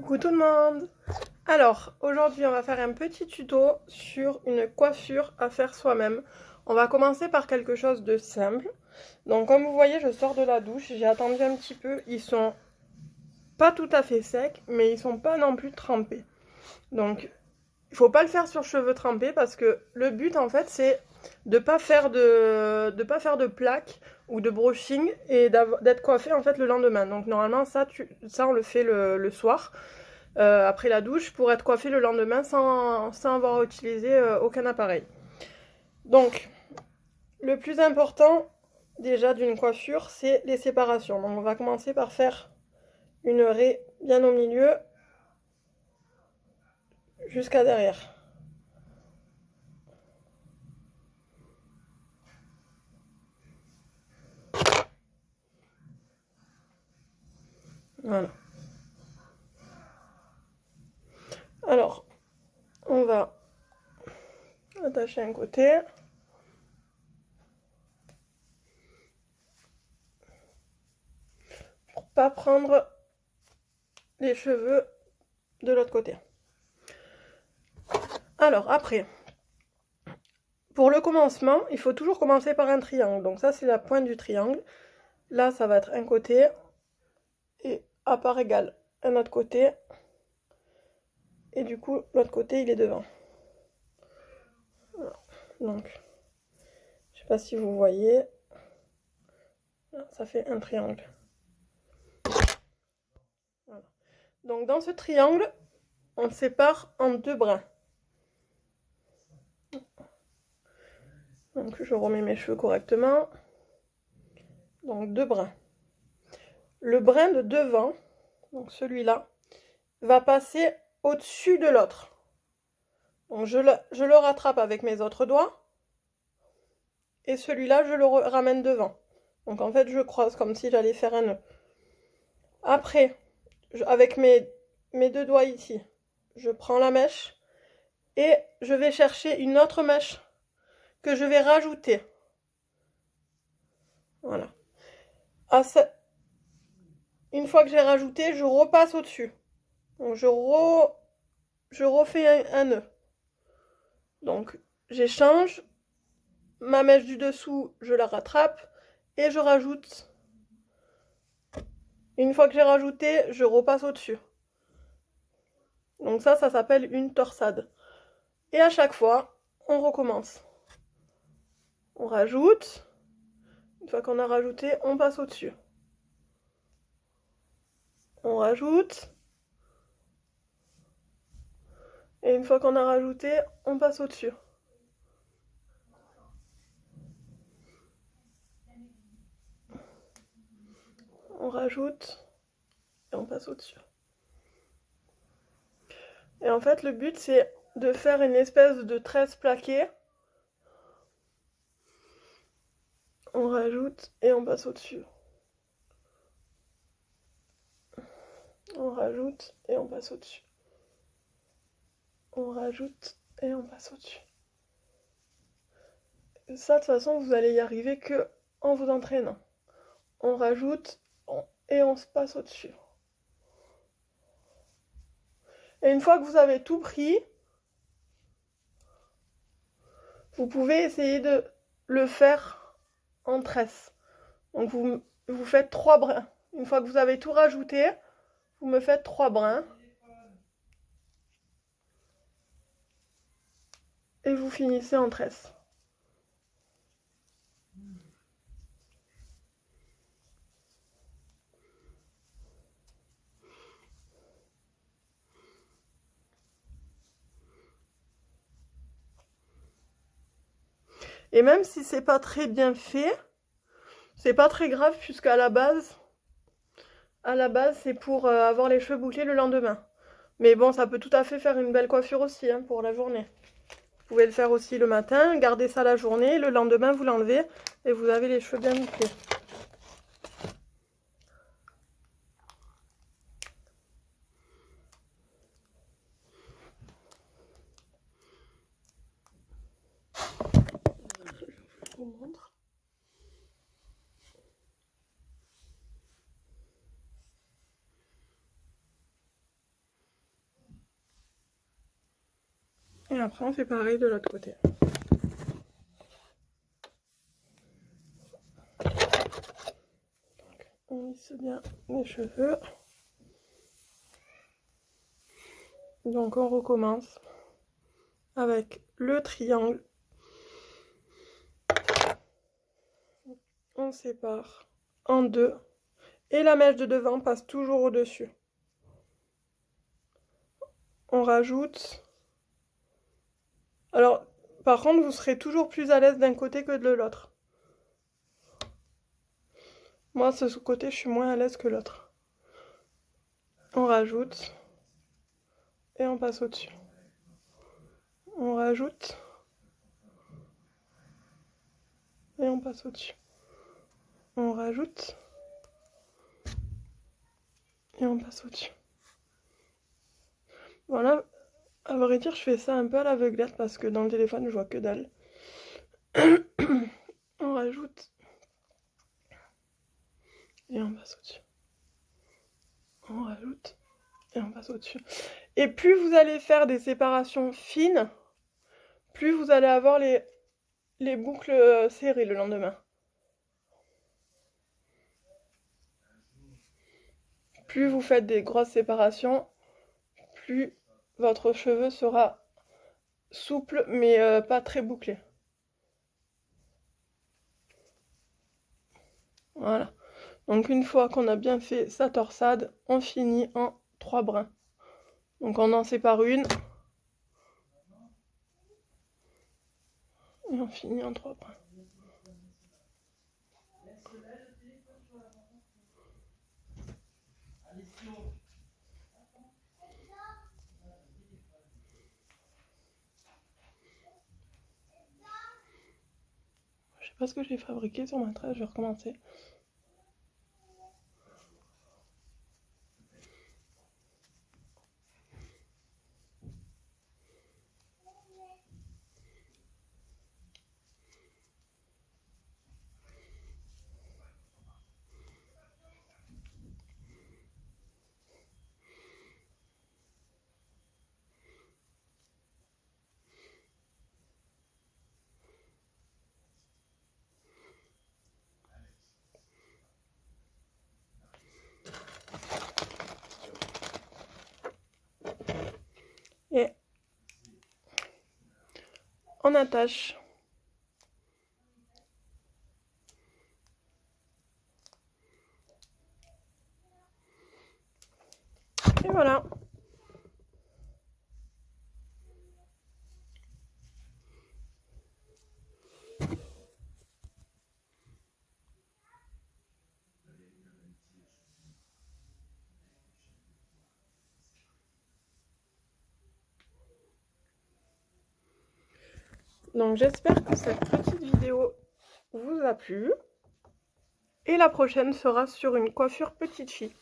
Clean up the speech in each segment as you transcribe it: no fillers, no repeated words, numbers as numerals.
Coucou tout le monde! Alors, aujourd'hui on va faire un petit tuto sur une coiffure à faire soi-même. On va commencer par quelque chose de simple. Donc comme vous voyez, je sors de la douche, j'ai attendu un petit peu. Ils sont pas tout à fait secs, mais ils sont pas non plus trempés. Donc, il faut pas le faire sur cheveux trempés parce que le but en fait c'est de pas faire de plaques ou de brushing et d'être coiffé en fait le lendemain. Donc normalement ça on le fait le soir après la douche pour être coiffé le lendemain sans avoir utilisé aucun appareil. Donc le plus important déjà d'une coiffure c'est les séparations. Donc on va commencer par faire une raie bien au milieu jusqu'à derrière. Voilà. Alors, on va attacher un côté. Pour pas prendre les cheveux de l'autre côté. Alors, après, pour le commencement, il faut toujours commencer par un triangle. Donc ça, c'est la pointe du triangle. Là, ça va être un côté. Et à part égale, un autre côté. Et du coup, l'autre côté, il est devant. Voilà. Donc, je sais pas si vous voyez. Ça fait un triangle. Voilà. Donc, dans ce triangle, on sépare en deux brins. Donc, je remets mes cheveux correctement. Donc, deux brins. Le brin de devant, donc celui-là, va passer au-dessus de l'autre. Donc je le rattrape avec mes autres doigts. Et celui-là, je le ramène devant. Donc en fait, je croise comme si j'allais faire un nœud. Après, avec mes deux doigts ici, je prends la mèche et je vais chercher une autre mèche que je vais rajouter. Voilà. Une fois que j'ai rajouté, je repasse au-dessus. Donc je refais un nœud. Donc j'échange, ma mèche du dessous, je la rattrape et je rajoute. Une fois que j'ai rajouté, je repasse au-dessus. Donc ça s'appelle une torsade. Et à chaque fois, on recommence. On rajoute. Une fois qu'on a rajouté, on passe au-dessus. On rajoute. Et une fois qu'on a rajouté, on passe au-dessus. On rajoute. Et on passe au-dessus. Et en fait, le but, c'est de faire une espèce de tresse plaquée. On rajoute et on passe au-dessus. On rajoute et on passe au-dessus. On rajoute et on passe au-dessus. Ça, de toute façon, vous allez y arriver que en vous entraînant. On rajoute et on se passe au-dessus. Et une fois que vous avez tout pris, vous pouvez essayer de le faire en tresse. Donc vous faites 3 brins. Une fois que vous avez tout rajouté, vous me faites 3 brins. Et vous finissez en tresse. Et même si c'est pas très bien fait, c'est pas très grave puisqu'à la base, c'est pour avoir les cheveux bouclés le lendemain. Mais bon, ça peut tout à fait faire une belle coiffure aussi hein, pour la journée. Vous pouvez le faire aussi le matin, garder ça la journée, le lendemain vous l'enlevez et vous avez les cheveux bien bouclés. Je vous montre. après on fait pareil de l'autre côté. Donc, on lisse bien les cheveux. Donc on recommence avec le triangle. On sépare en deux. Et la mèche de devant passe toujours au-dessus. On rajoute. Alors, par contre, vous serez toujours plus à l'aise d'un côté que de l'autre. Moi, ce côté, je suis moins à l'aise que l'autre. On rajoute. Et on passe au-dessus. On rajoute. Et on passe au-dessus. On rajoute. Et on passe au-dessus. Voilà, à vrai dire, je fais ça un peu à l'aveuglette parce que dans le téléphone, je vois que dalle. On rajoute. Et on passe au-dessus. On rajoute. Et on passe au-dessus. Et plus vous allez faire des séparations fines, plus vous allez avoir les boucles serrées le lendemain. Plus vous faites des grosses séparations, plus votre cheveu sera souple mais pas très bouclé. Voilà. Donc une fois qu'on a bien fait sa torsade, on finit en 3 brins. Donc on en sépare une. Et on finit en 3 brins. Je sais pas ce que j'ai fabriqué sur ma tresse, je vais recommencer. Et on attache. Et voilà. Donc j'espère que cette petite vidéo vous a plu. Et la prochaine sera sur une coiffure petite fille.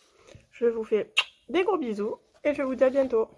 Je vous fais des gros bisous et je vous dis à bientôt.